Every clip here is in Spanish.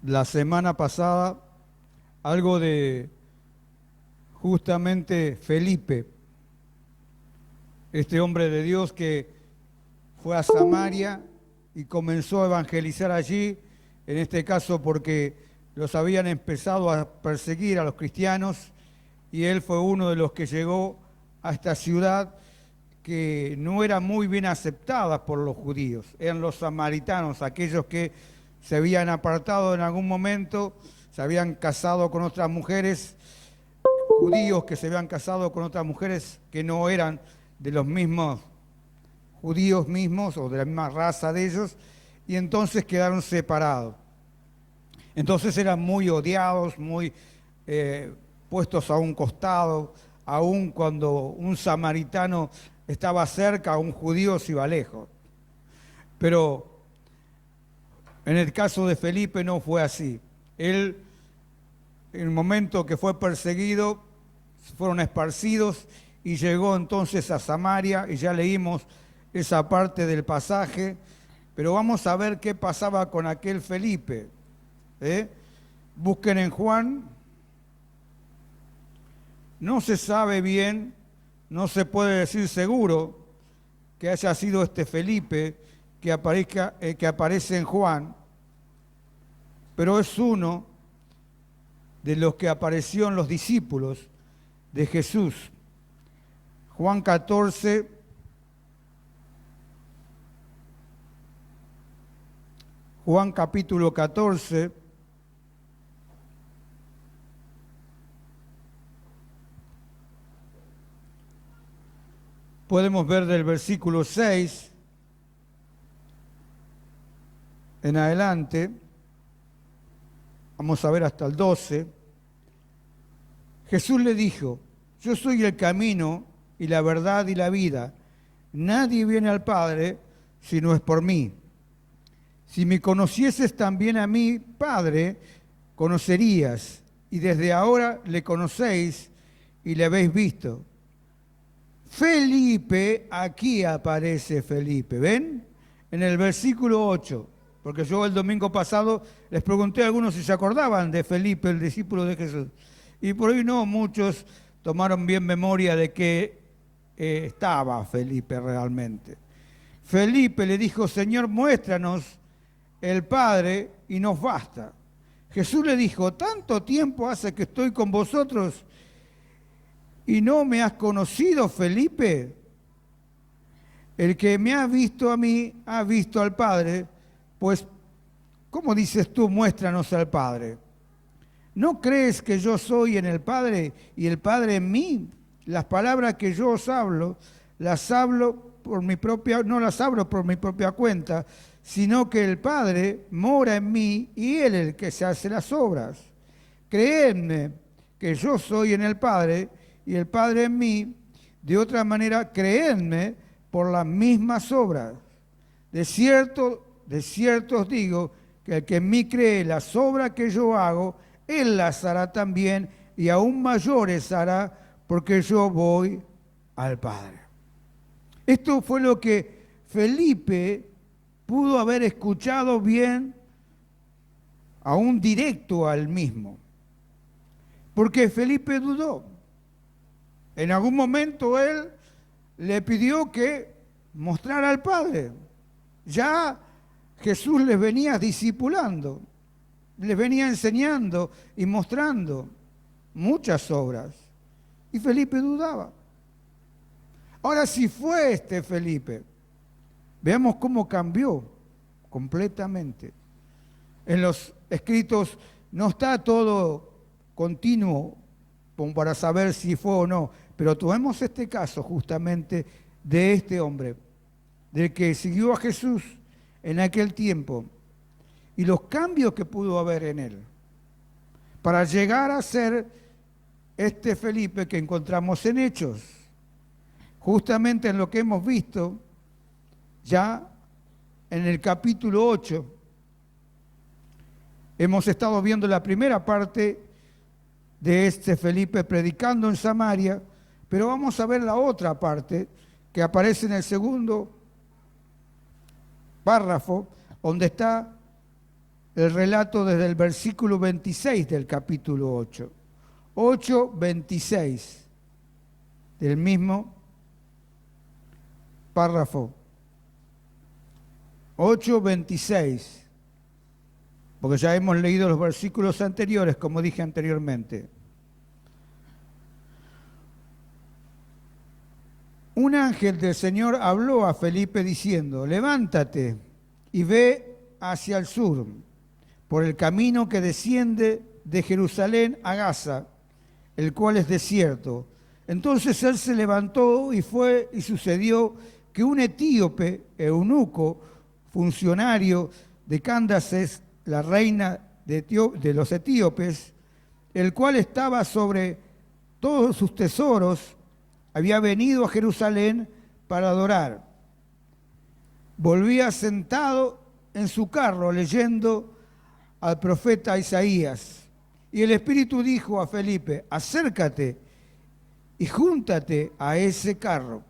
La semana pasada algo de justamente Felipe, este hombre de Dios que fue a Samaria y comenzó a evangelizar allí, en este caso porque los habían empezado a perseguir a los cristianos y él fue uno de los que llegó a esta ciudad que no era muy bien aceptada por los judíos, eran los samaritanos, aquellos que se habían apartado en algún momento, se habían casado con otras mujeres, judíos que se habían casado con otras mujeres que no eran de los mismos judíos mismos o de la misma raza de ellos, y entonces quedaron separados. Entonces eran muy odiados, muy puestos a un costado, aun cuando un samaritano estaba cerca, un judío se iba lejos. Pero en el caso de Felipe no fue así. Él, en el momento que fue perseguido, fueron esparcidos y llegó entonces a Samaria, y ya leímos esa parte del pasaje, pero vamos a ver qué pasaba con aquel Felipe. Busquen en Juan, no se sabe bien, no se puede decir seguro que haya sido este Felipe que aparece en Juan, pero es uno de los que apareció en los discípulos de Jesús. Juan 14, Juan capítulo 14, podemos ver del versículo 6 en adelante, vamos a ver hasta el 12. Jesús le dijo: yo soy el camino y la verdad y la vida. Nadie viene al Padre si no es por mí. Si me conocieses también a mí, Padre, conocerías, y desde ahora le conocéis y le habéis visto. Felipe, aquí aparece Felipe, ¿ven? En el versículo 8, porque yo el domingo pasado les pregunté a algunos si se acordaban de Felipe, el discípulo de Jesús. Y por ahí no, muchos tomaron bien memoria de que estaba Felipe realmente. Felipe le dijo: Señor, muéstranos el Padre y nos basta. Jesús le dijo: tanto tiempo hace que estoy con vosotros y no me has conocido, Felipe. El que me ha visto a mí, ha visto al Padre. Pues, ¿cómo dices tú, muéstranos al Padre? ¿No crees que yo soy en el Padre y el Padre en mí? Las palabras que yo os hablo, las hablo por mi propia, no las hablo por mi propia cuenta, sino que el Padre mora en mí y Él es el que se hace las obras. Creedme que yo soy en el Padre y el Padre en mí. De otra manera, creedme por las mismas obras. De cierto os digo que el que en mí cree las obras que yo hago, Él las hará también, y aún mayores hará, porque yo voy al Padre. Esto fue lo que Felipe pudo haber escuchado bien, aún directo al mismo. Porque Felipe dudó. En algún momento él le pidió que mostrara al Padre. Ya Jesús les venía discipulando, les venía enseñando y mostrando muchas obras. Y Felipe dudaba. Ahora, si fue este Felipe, veamos cómo cambió completamente. En los escritos no está todo continuo como para saber si fue o no, pero tomemos este caso justamente de este hombre, del que siguió a Jesús en aquel tiempo, y los cambios que pudo haber en él, para llegar a ser este Felipe que encontramos en Hechos, justamente en lo que hemos visto ya en el capítulo 8. Hemos estado viendo la primera parte de este Felipe predicando en Samaria, pero vamos a ver la otra parte que aparece en el segundo párrafo, donde está el relato desde el versículo 26 del capítulo 8. 8:26 del mismo párrafo. 8:26. Porque ya hemos leído los versículos anteriores, como dije anteriormente. Un ángel del Señor habló a Felipe diciendo: levántate y ve hacia el sur, por el camino que desciende de Jerusalén a Gaza, el cual es desierto. Entonces él se levantó y fue, y sucedió que un etíope, eunuco, funcionario de Candace, la reina de los etíopes, el cual estaba sobre todos sus tesoros, había venido a Jerusalén para adorar. Volvía sentado en su carro leyendo al profeta Isaías. Y el Espíritu dijo a Felipe: acércate y júntate a ese carro.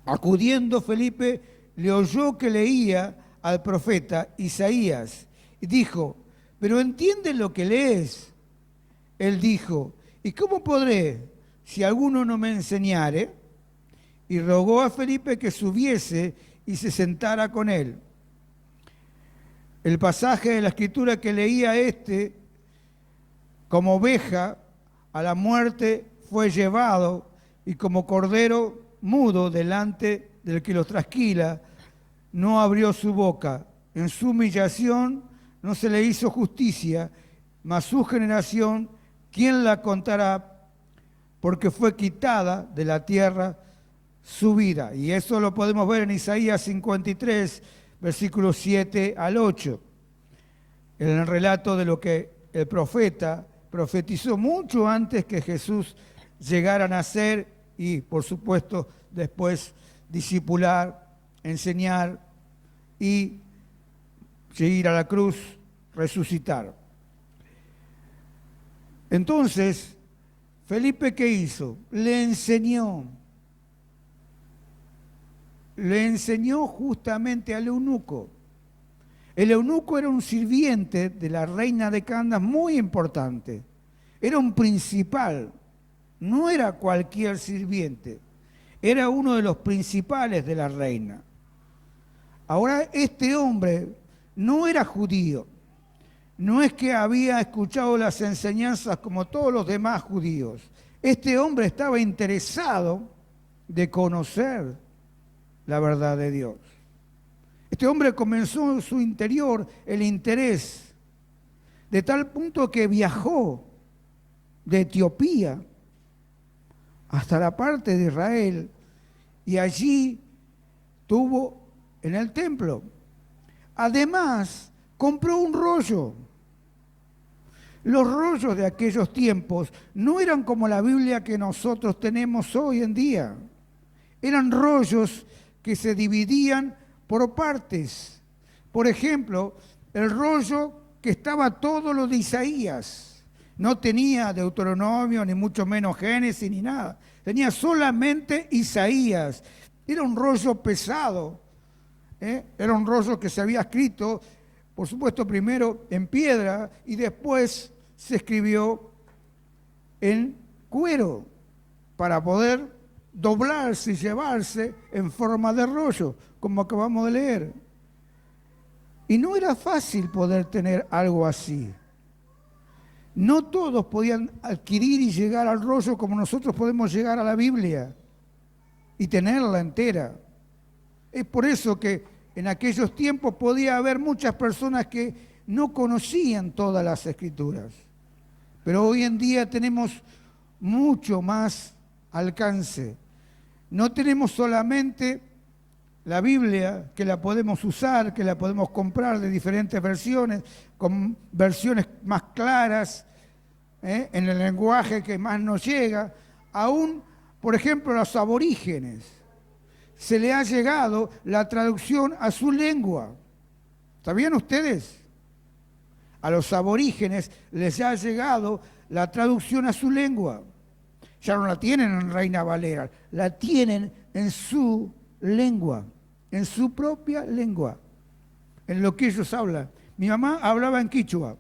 Acudiendo Felipe, le oyó que leía al profeta Isaías y dijo: ¿pero entiendes lo que lees? Él dijo: ¿y cómo podré si alguno no me enseñare? Y rogó a Felipe que subiese y se sentara con él. El pasaje de la Escritura que leía como oveja a la muerte fue llevado, y como cordero mudo delante del que lo trasquila, no abrió su boca. En su humillación no se le hizo justicia, mas su generación, ¿quién la contará? Porque fue quitada de la tierra su vida. Y eso lo podemos ver en Isaías 53, versículos 7 al 8, en el relato de lo que el profeta profetizó mucho antes que Jesús llegara a nacer y, por supuesto, después discipular, enseñar y seguir a la cruz, resucitar. Entonces, Felipe, ¿qué hizo? Le enseñó justamente al eunuco. El eunuco era un sirviente de la reina de Candace muy importante. Era un principal, no era cualquier sirviente. Era uno de los principales de la reina. Ahora, este hombre no era judío. No es que había escuchado las enseñanzas como todos los demás judíos. Este hombre estaba interesado de conocer la verdad de Dios. Este hombre comenzó en su interior el interés, de tal punto que viajó de Etiopía hasta la parte de Israel y allí estuvo en el templo. Además, compró un rollo. Los rollos de aquellos tiempos no eran como la Biblia que nosotros tenemos hoy en día. Eran rollos que se dividían por partes. Por ejemplo, el rollo que estaba todo lo de Isaías. No tenía Deuteronomio, ni mucho menos Génesis, ni nada. Tenía solamente Isaías. Era un rollo pesado. Era un rollo que se había escrito, por supuesto, primero en piedra y después se escribió en cuero para poder doblarse y llevarse en forma de rollo, como acabamos de leer. Y no era fácil poder tener algo así. No todos podían adquirir y llegar al rollo como nosotros podemos llegar a la Biblia y tenerla entera. Es por eso que en aquellos tiempos podía haber muchas personas que no conocían todas las Escrituras. Pero hoy en día tenemos mucho más alcance. No tenemos solamente la Biblia, que la podemos usar, que la podemos comprar de diferentes versiones, con versiones más claras, en el lenguaje que más nos llega. Aún, por ejemplo, a los aborígenes se le ha llegado la traducción a su lengua. ¿Sabían ustedes? A los aborígenes les ha llegado la traducción a su lengua. Ya no la tienen en Reina Valera, la tienen en su lengua, en su propia lengua, en lo que ellos hablan. Mi mamá hablaba en quichua.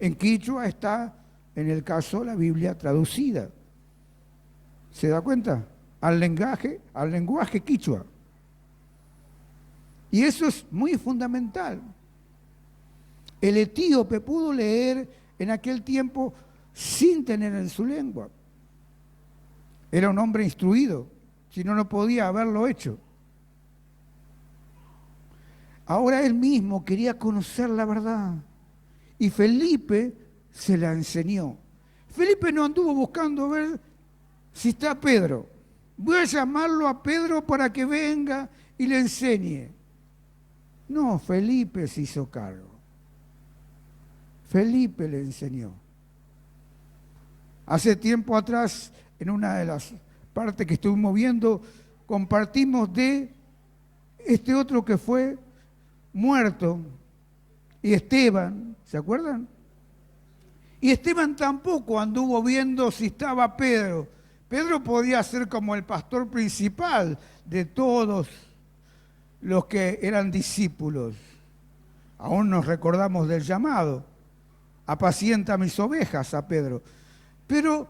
En quichua está, en el caso, la Biblia traducida. ¿Se da cuenta? Al lenguaje quichua. Y eso es muy fundamental. El etíope pudo leer en aquel tiempo sin tener en su lengua. Era un hombre instruido, si no, no podía haberlo hecho. Ahora él mismo quería conocer la verdad y Felipe se la enseñó. Felipe no anduvo buscando ver si está Pedro. Voy a llamarlo a Pedro para que venga y le enseñe. No, Felipe se hizo cargo. Felipe le enseñó. Hace tiempo atrás, en una de las partes que estuvimos viendo, compartimos de este otro que fue muerto, y Esteban, ¿se acuerdan? Y Esteban tampoco anduvo viendo si estaba Pedro. Pedro podía ser como el pastor principal de todos los que eran discípulos. Aún nos recordamos del llamado, apacienta mis ovejas a Pedro. Pero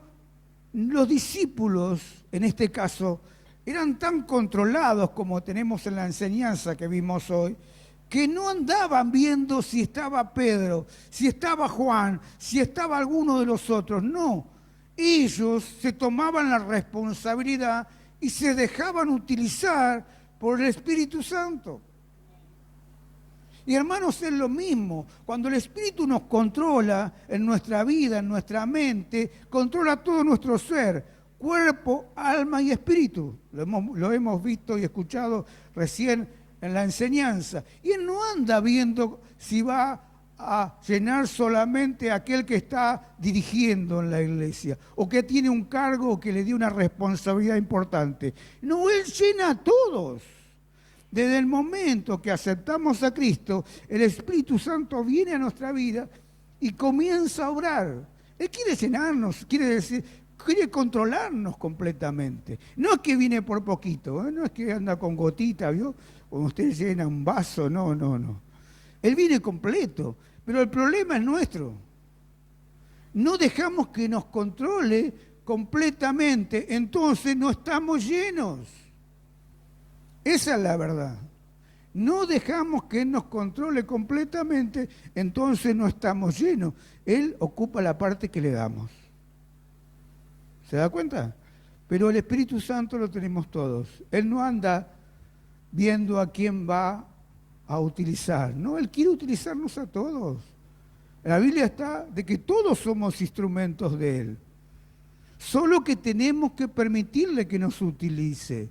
los discípulos, en este caso, eran tan controlados como tenemos en la enseñanza que vimos hoy, que no andaban viendo si estaba Pedro, si estaba Juan, si estaba alguno de los otros. No, ellos se tomaban la responsabilidad y se dejaban utilizar por el Espíritu Santo. Y hermanos, es lo mismo. Cuando el Espíritu nos controla en nuestra vida, en nuestra mente, controla todo nuestro ser, cuerpo, alma y espíritu. Lo hemos visto y escuchado recién en la enseñanza. Y Él no anda viendo si va a llenar solamente a aquel que está dirigiendo en la iglesia, o que tiene un cargo o que le dio una responsabilidad importante. No, Él llena a todos. Desde el momento que aceptamos a Cristo, el Espíritu Santo viene a nuestra vida y comienza a obrar. Él quiere llenarnos, quiere controlarnos completamente. No es que viene por poquito, no es que anda con gotita, ¿vio? Cuando usted llena un vaso, no. Él viene completo, pero el problema es nuestro. No dejamos que nos controle completamente, entonces no estamos llenos. Esa es la verdad. No dejamos que Él nos controle completamente, entonces no estamos llenos. Él ocupa la parte que le damos. ¿Se da cuenta? Pero el Espíritu Santo lo tenemos todos. Él no anda viendo a quién va a utilizar. No, Él quiere utilizarnos a todos. En la Biblia está de que todos somos instrumentos de Él. Solo que tenemos que permitirle que nos utilice.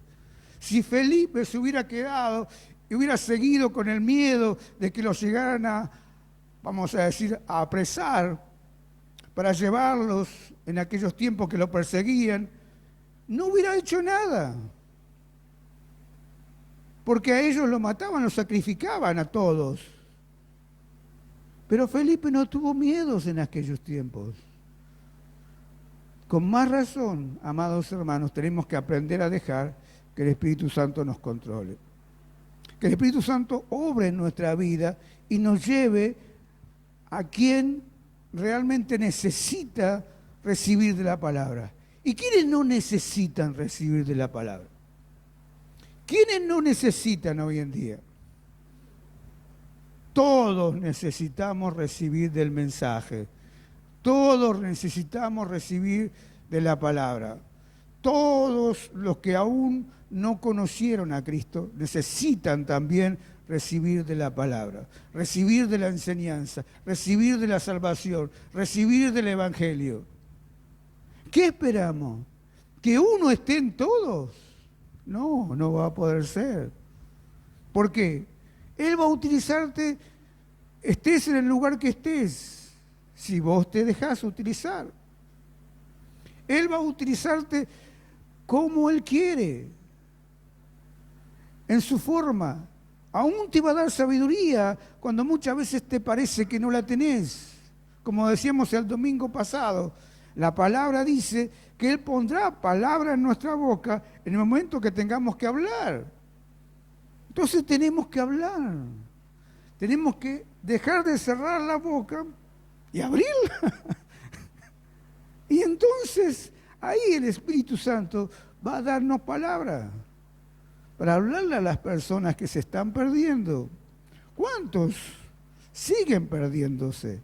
Si Felipe se hubiera quedado y hubiera seguido con el miedo de que lo llegaran a, vamos a decir, a apresar para llevarlos en aquellos tiempos que lo perseguían, no hubiera hecho nada. Porque a ellos lo mataban, lo sacrificaban a todos. Pero Felipe no tuvo miedos en aquellos tiempos. Con más razón, amados hermanos, tenemos que aprender a dejar que el Espíritu Santo nos controle. Que el Espíritu Santo obre en nuestra vida y nos lleve a quien realmente necesita recibir de la palabra. ¿Y quiénes no necesitan recibir de la palabra? ¿Quiénes no necesitan hoy en día? Todos necesitamos recibir del mensaje. Todos necesitamos recibir de la palabra. Todos los que aún no conocieron a Cristo necesitan también recibir de la palabra, recibir de la enseñanza, recibir de la salvación, recibir del Evangelio. ¿Qué esperamos? ¿Que uno esté en todos? No, no va a poder ser. ¿Por qué? Él va a utilizarte, estés en el lugar que estés, si vos te dejás utilizar. Él va a utilizarte como Él quiere, en su forma. Aún te va a dar sabiduría cuando muchas veces te parece que no la tenés. Como decíamos el domingo pasado, la palabra dice que Él pondrá palabra en nuestra boca en el momento que tengamos que hablar. Entonces tenemos que hablar. Tenemos que dejar de cerrar la boca y abrirla. Y entonces ahí el Espíritu Santo va a darnos palabra para hablarle a las personas que se están perdiendo. ¿Cuántos siguen perdiéndose?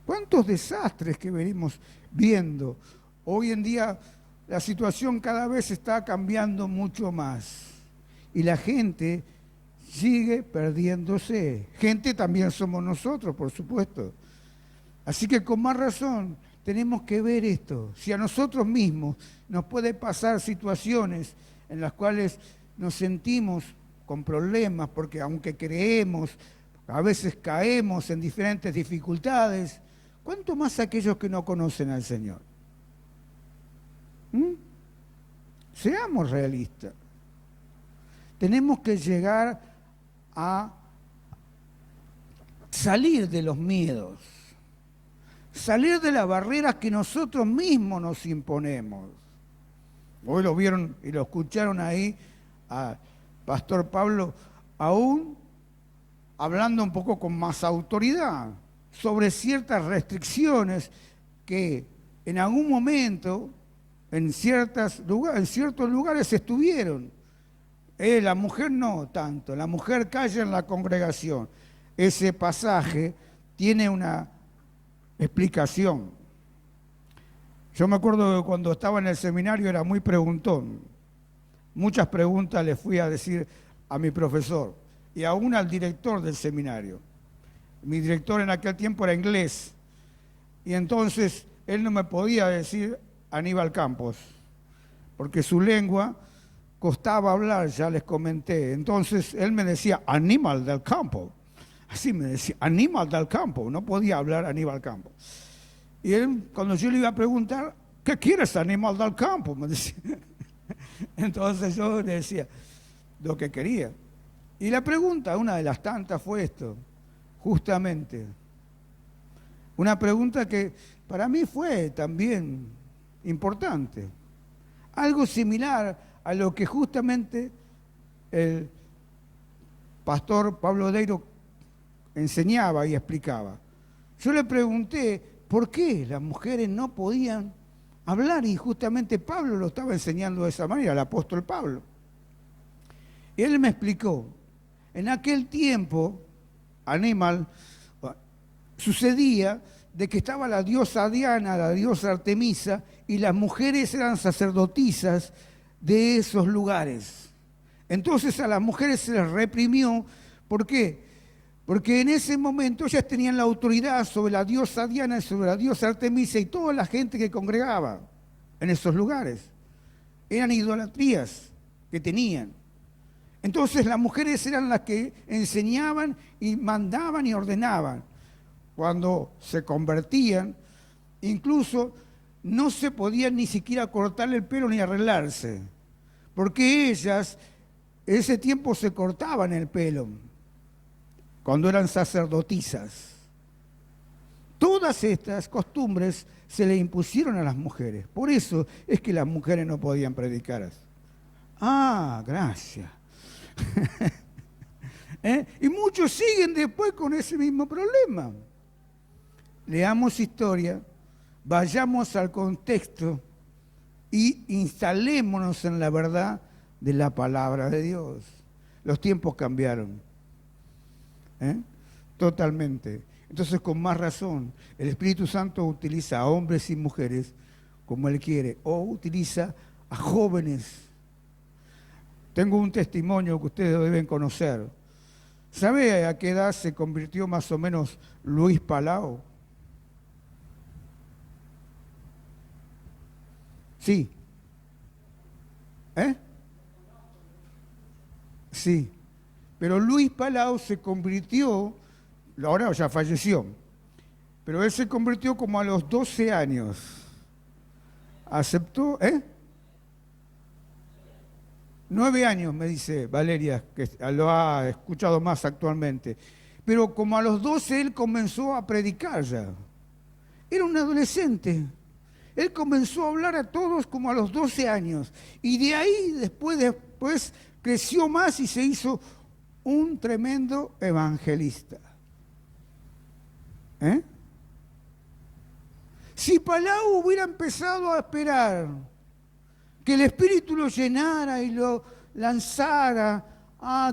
¿Cuántos desastres que venimos viendo? Hoy en día la situación cada vez está cambiando mucho más y la gente sigue perdiéndose. Gente también somos nosotros, por supuesto. Así que con más razón tenemos que ver esto. Si a nosotros mismos nos puede pasar situaciones en las cuales nos sentimos con problemas, porque aunque creemos, a veces caemos en diferentes dificultades, ¿cuánto más aquellos que no conocen al Señor? Seamos realistas. Tenemos que llegar a salir de los miedos, salir de las barreras que nosotros mismos nos imponemos. Hoy lo vieron y lo escucharon ahí a Pastor Pablo, aún hablando un poco con más autoridad sobre ciertas restricciones que en algún momento en ciertos lugares estuvieron. La mujer no tanto, la mujer calla en la congregación. Ese pasaje tiene una explicación. Yo me acuerdo que cuando estaba en el seminario era muy preguntón. Muchas preguntas le fui a decir a mi profesor y aún al director del seminario. Mi director en aquel tiempo era inglés y entonces él no me podía decir Aníbal Campos porque su lengua costaba hablar, ya les comenté. Entonces él me decía Aníbal del Campo. Así me decía, Aníbal del Campo. No podía hablar Aníbal Campos. Y él, cuando yo le iba a preguntar, ¿qué quieres, Aníbal del Campo? Me decía. Entonces yo le decía lo que quería. Y la pregunta, una de las tantas, fue esto, justamente. Una pregunta que para mí fue también importante. Algo similar a lo que justamente el pastor Pablo Deiro enseñaba y explicaba. Yo le pregunté por qué las mujeres no podían hablar y justamente Pablo lo estaba enseñando de esa manera, el apóstol Pablo. Y él me explicó, en aquel tiempo, sucedía de que estaba la diosa Diana, la diosa Artemisa, y las mujeres eran sacerdotisas de esos lugares. Entonces a las mujeres se les reprimió. ¿Por qué? Porque en ese momento ellas tenían la autoridad sobre la diosa Diana y sobre la diosa Artemisa y toda la gente que congregaba en esos lugares. Eran idolatrías que tenían. Entonces las mujeres eran las que enseñaban y mandaban y ordenaban. Cuando se convertían, incluso no se podían ni siquiera cortarle el pelo ni arreglarse, porque ellas en ese tiempo se cortaban el pelo cuando eran sacerdotisas. Todas estas costumbres se le impusieron a las mujeres. Por eso es que las mujeres no podían predicar. Ah, gracias. Y muchos siguen después con ese mismo problema. Leamos historia, vayamos al contexto y instalémonos en la verdad de la palabra de Dios. Los tiempos cambiaron. Totalmente. Entonces, con más razón, el Espíritu Santo utiliza a hombres y mujeres como Él quiere, o utiliza a jóvenes. Tengo un testimonio que ustedes deben conocer. ¿Sabe a qué edad se convirtió más o menos Luis Palau? Sí. Sí. Pero Luis Palau se convirtió, ahora ya falleció, pero él se convirtió como a los 12 años. Aceptó, 9 años, me dice Valeria, que lo ha escuchado más actualmente. Pero como a los 12 él comenzó a predicar ya. era un adolescente. Él comenzó a hablar a todos como a los 12 años. Y de ahí después creció más y se hizo un tremendo evangelista. Si Palau hubiera empezado a esperar que el Espíritu lo llenara y lo lanzara,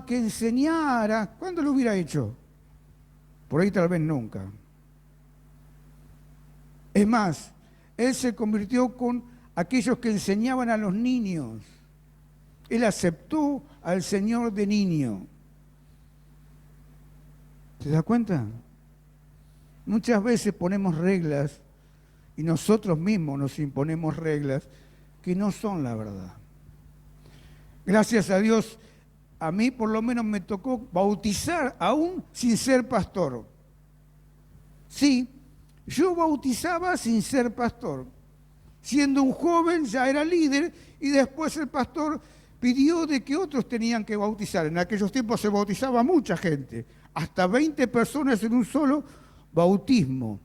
que enseñara, ¿cuándo lo hubiera hecho? Por ahí tal vez nunca. Es más, él se convirtió con aquellos que enseñaban a los niños. Él aceptó al Señor de niño. ¿Se da cuenta? Muchas veces ponemos reglas y nosotros mismos nos imponemos reglas que no son la verdad. Gracias a Dios, a mí por lo menos me tocó bautizar aún sin ser pastor. Sí, yo bautizaba sin ser pastor. Siendo un joven ya era líder y después el pastor pidió de que otros tenían que bautizar. En aquellos tiempos se bautizaba mucha gente, hasta 20 personas en un solo bautismo.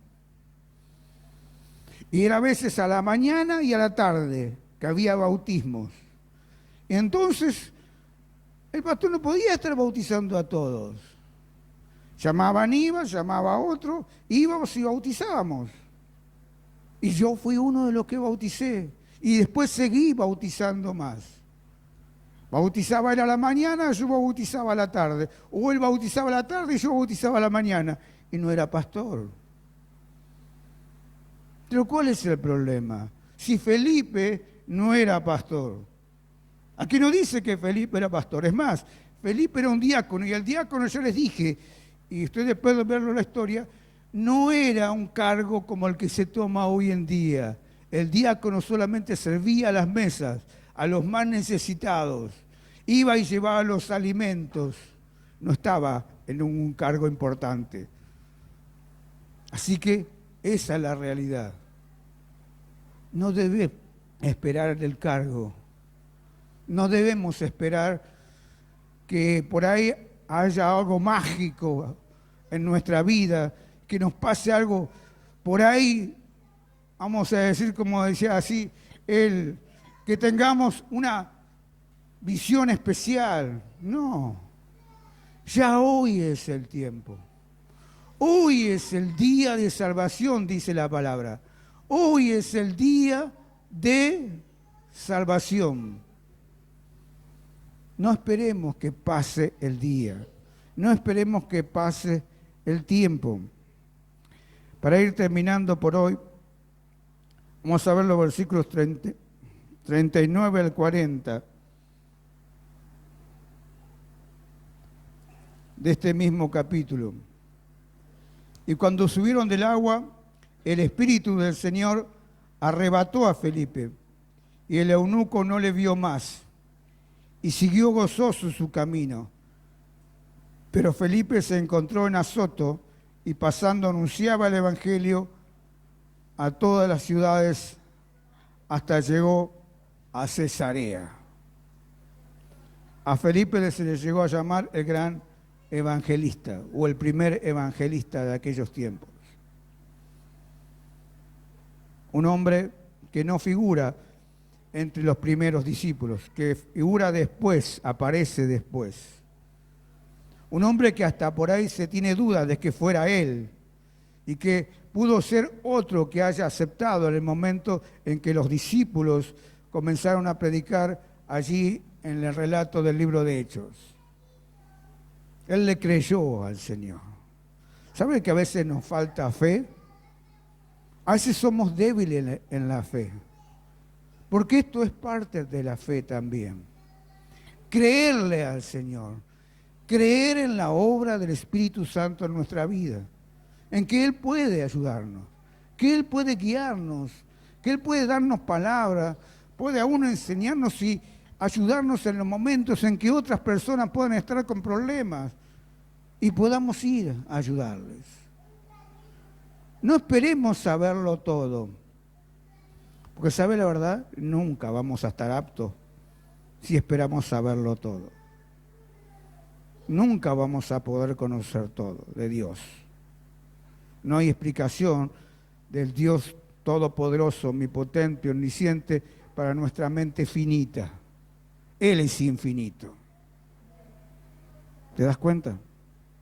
Y era a veces a la mañana y a la tarde que había bautismos. Y entonces el pastor no podía estar bautizando a todos. Llamaban, llamaba a otro, íbamos y bautizábamos. Y yo fui uno de los que bauticé. Y después seguí bautizando más. Bautizaba él a la mañana, yo bautizaba a la tarde. O él bautizaba a la tarde y yo bautizaba a la mañana. Y no era pastor. Pero ¿cuál es el problema? Si Felipe no era pastor. Aquí no dice que Felipe era pastor. Es más, Felipe era un diácono. Y el diácono, yo les dije, y ustedes pueden verlo en la historia, no era un cargo como el que se toma hoy en día. El diácono solamente servía a las mesas, a los más necesitados. Iba y llevaba los alimentos. No estaba en un cargo importante. Así que esa es la realidad. No debe esperar el cargo. No debemos esperar que por ahí haya algo mágico en nuestra vida, que nos pase algo por ahí, vamos a decir, como decía así, que tengamos una visión especial. No, ya hoy es el tiempo. Hoy es el día de salvación, dice la palabra. Hoy es el día de salvación. No esperemos que pase el día. No esperemos que pase el tiempo. Para ir terminando por hoy, vamos a ver los versículos 39 al 40 de este mismo capítulo. Y cuando subieron del agua, el Espíritu del Señor arrebató a Felipe, y el eunuco no le vio más, y siguió gozoso su camino. Pero Felipe se encontró en Azoto, y pasando anunciaba el Evangelio a todas las ciudades hasta llegó a Cesarea. A Felipe se le llegó a llamar el gran evangelista o el primer evangelista de aquellos tiempos. Un hombre que no figura entre los primeros discípulos, que figura después, aparece después. Un hombre que hasta por ahí se tiene dudas de que fuera él y que pudo ser otro que haya aceptado en el momento en que los discípulos comenzaron a predicar allí en el relato del libro de Hechos. Él le creyó al Señor. ¿Sabe que a veces nos falta fe? A veces somos débiles en la fe. Porque esto es parte de la fe también. Creerle al Señor. Creer en la obra del Espíritu Santo en nuestra vida. En que Él puede ayudarnos. Que Él puede guiarnos. Que Él puede darnos palabra. Puede aún enseñarnos y ayudarnos en los momentos en que otras personas pueden estar con problemas. Y podamos ir a ayudarles. No esperemos saberlo todo. Porque sabe la verdad, nunca vamos a estar aptos si esperamos saberlo todo. Nunca vamos a poder conocer todo de Dios. No hay explicación del Dios Todopoderoso, Omnipotente, Omnisciente, para nuestra mente finita. Él es infinito. ¿Te das cuenta?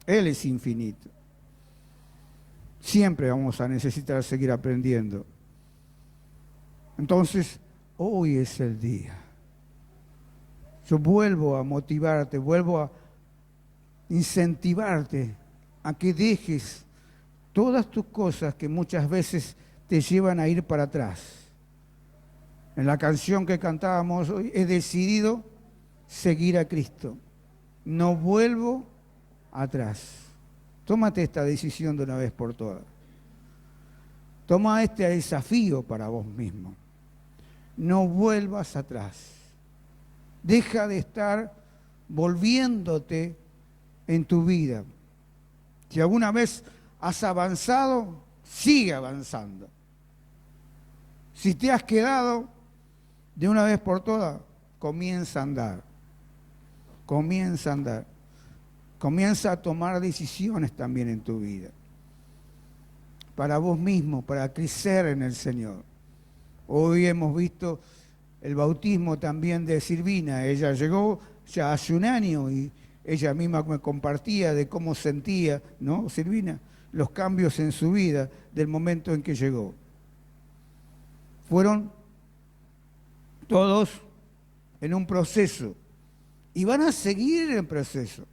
Él es infinito. Siempre vamos a necesitar seguir aprendiendo. Entonces, hoy es el día. Yo vuelvo a motivarte, vuelvo a incentivarte a que dejes todas tus cosas que muchas veces te llevan a ir para atrás. En la canción que cantábamos hoy, he decidido seguir a Cristo. No vuelvo atrás. Tómate esta decisión de una vez por todas. Toma este desafío para vos mismo. No vuelvas atrás. Deja de estar volviéndote en tu vida. Si alguna vez has avanzado, sigue avanzando. Si te has quedado, de una vez por todas, comienza a andar. Comienza a andar. Comienza a tomar decisiones también en tu vida. Para vos mismo, para crecer en el Señor. Hoy hemos visto el bautismo también de Silvina. Ella llegó ya hace un año y ella misma me compartía de cómo sentía, ¿no, Silvina? Los cambios en su vida del momento en que llegó. Fueron todos en un proceso y van a seguir el proceso.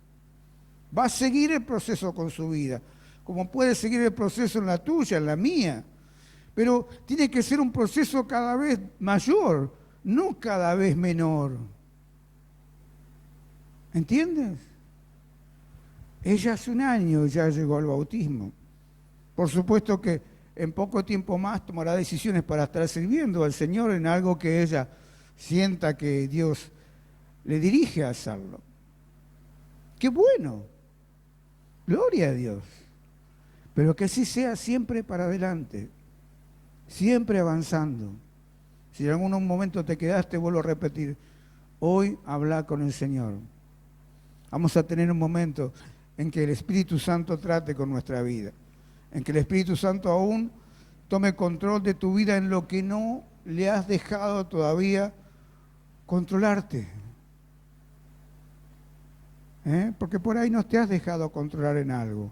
Va a seguir el proceso con su vida, como puede seguir el proceso en la tuya, en la mía. Pero tiene que ser un proceso cada vez mayor, no cada vez menor. ¿Entiendes? Ella hace un año ya llegó al bautismo. Por supuesto que en poco tiempo más tomará decisiones para estar sirviendo al Señor en algo que ella sienta que Dios le dirige a hacerlo. ¡Qué bueno! Gloria a Dios. Pero que así sea siempre para adelante, siempre avanzando. Si en algún momento te quedaste, vuelvo a repetir, hoy habla con el Señor. Vamos a tener un momento en que el Espíritu Santo trate con nuestra vida, en que el Espíritu Santo aún tome control de tu vida en lo que no le has dejado todavía controlarte. Porque por ahí no te has dejado controlar en algo.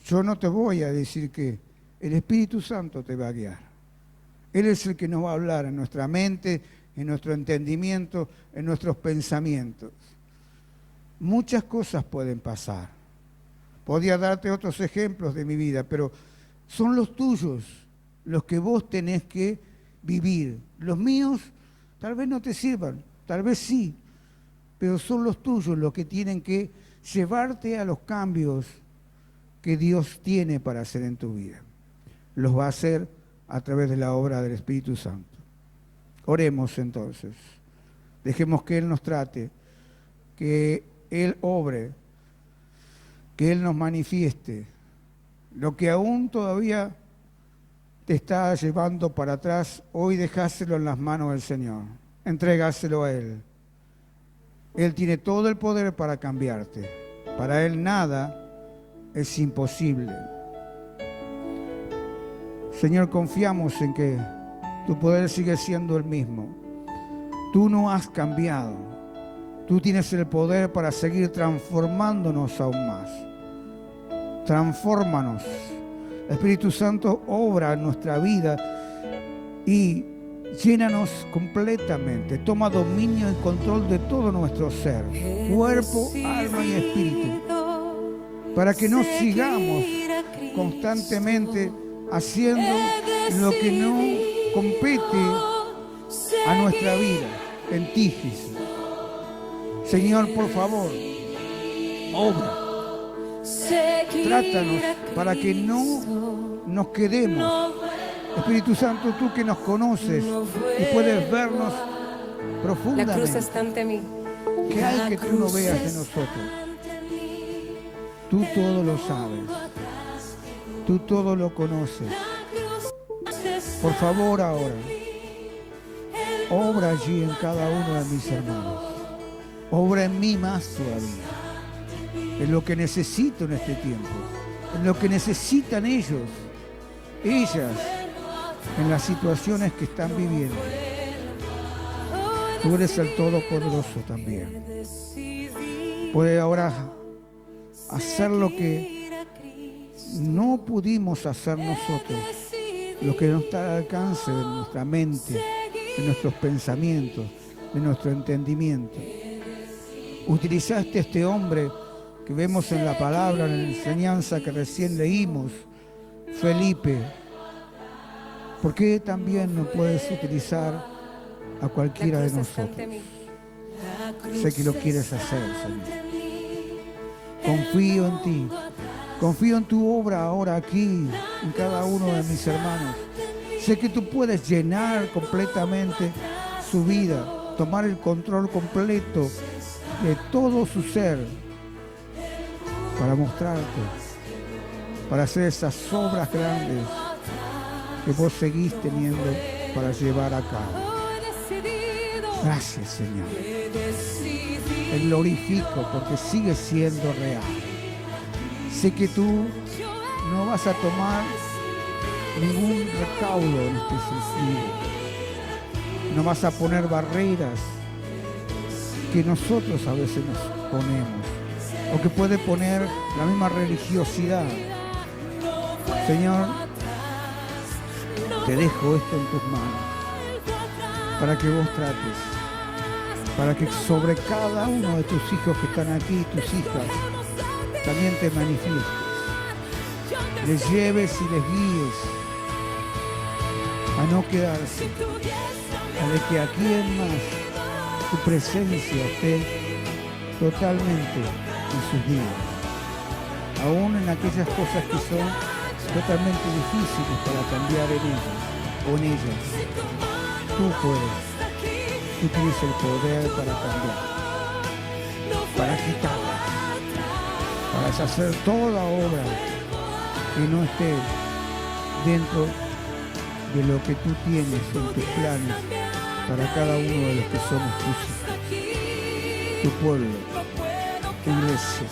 Yo no te voy a decir que el Espíritu Santo te va a guiar. Él es el que nos va a hablar en nuestra mente, en nuestro entendimiento, en nuestros pensamientos. Muchas cosas pueden pasar. Podría darte otros ejemplos de mi vida, pero son los tuyos los que vos tenés que vivir. Los míos tal vez no te sirvan, tal vez sí, pero son los tuyos los que tienen que llevarte a los cambios que Dios tiene para hacer en tu vida. Los va a hacer a través de la obra del Espíritu Santo. Oremos entonces. Dejemos que Él nos trate, que Él obre, que Él nos manifieste. Lo que aún todavía te está llevando para atrás, hoy dejáselo en las manos del Señor. Entregáselo a Él. Él tiene todo el poder para cambiarte. Para Él nada es imposible. Señor, confiamos en que tu poder sigue siendo el mismo. Tú no has cambiado. Tú tienes el poder para seguir transformándonos aún más. Transfórmanos. Espíritu Santo, obra en nuestra vida y llénanos completamente. Toma dominio y control de todo nuestro ser, cuerpo, alma y espíritu, para que no sigamos constantemente haciendo lo que no compete a nuestra vida. En ti, Jesús. Señor, por favor, obra. Trátanos para que no nos quedemos. Espíritu Santo, tú que nos conoces y puedes vernos profundamente. La cruz está ante mí. ¿Qué hay que tú no veas de nosotros? Tú todo lo sabes. Tú todo lo conoces. Por favor, ahora, obra allí en cada uno de mis hermanos. Obra en mí más todavía. En lo que necesito en este tiempo. En lo que necesitan ellos. ellas en las situaciones que están viviendo. Tú eres el Todopoderoso también. Puede ahora hacer lo que no pudimos hacer nosotros, lo que no está al alcance de nuestra mente, de nuestros pensamientos, de nuestro entendimiento. Utilizaste a este hombre que vemos en la palabra, en la enseñanza que recién leímos, Felipe. ¿Por qué también no puedes utilizar a cualquiera de nosotros? Sé que lo quieres hacer, Señor. Confío en ti. Confío en tu obra ahora aquí, en cada uno de mis hermanos. Sé que tú puedes llenar completamente su vida, tomar el control completo de todo su ser para mostrarte, para hacer esas obras grandes que vos seguís teniendo para llevar a cabo. Gracias, Señor. Te glorifico porque sigue siendo real. Sé que tú no vas a tomar ningún recaudo en este sentido. No vas a poner barreras que nosotros a veces nos ponemos o que puede poner la misma religiosidad. Señor, te dejo esto en tus manos para que vos trates, para que sobre cada uno de tus hijos que están aquí, tus hijas, también te manifiestes, les lleves y les guíes a no quedarse, a de que aquí en más tu presencia esté totalmente en sus vidas, aún en aquellas cosas que son totalmente difíciles para cambiar en ellas o en ellas. Tú puedes, tú tienes el poder para cambiar, para quitarlas, para deshacer toda obra que no esté dentro de lo que tú tienes en tus planes para cada uno de los que somos tus hijos, tu pueblo, tu iglesia.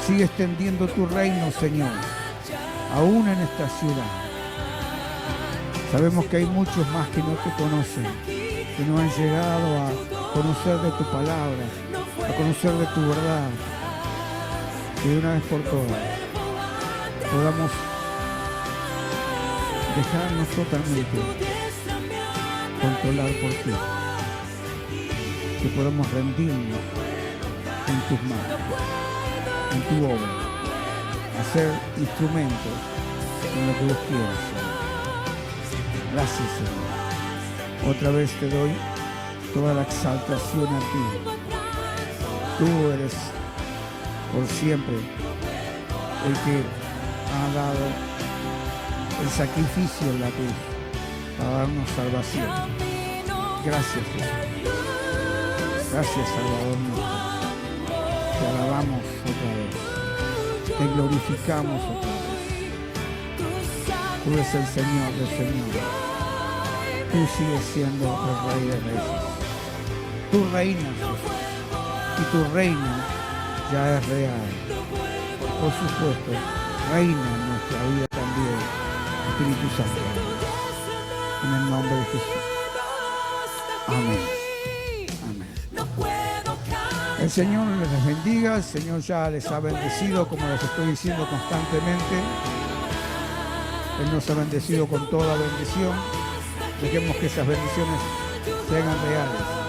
Sigue extendiendo tu reino, Señor, aún en esta ciudad. Sabemos que hay muchos más que no te conocen, que no han llegado a conocer de tu palabra, a conocer de tu verdad. Que de una vez por todas podamos dejarnos totalmente controlar por ti. Que podamos rendirnos en tus manos, en tu obra, hacer instrumentos en lo que vos quieras, Señor. Gracias, Señor. Otra vez te doy toda la exaltación a ti. Tú eres por siempre el que ha dado el sacrificio en la cruz para darnos salvación. Gracias, Jesús. Gracias, Salvador nuestro. Te alabamos otra vez. Te glorificamos otra vez. Tú eres el Señor del Señor. Tú sigues siendo el Rey de Reyes. Tú reinas, Jesús. Y tu reino ya es real. Por supuesto, reina en nuestra vida también, Espíritu Santo. En el nombre de Jesús. Amén. Amén. El Señor les bendiga. El Señor ya les ha bendecido, como les estoy diciendo constantemente. Él nos ha bendecido con toda bendición. Dejemos que esas bendiciones se hagan reales.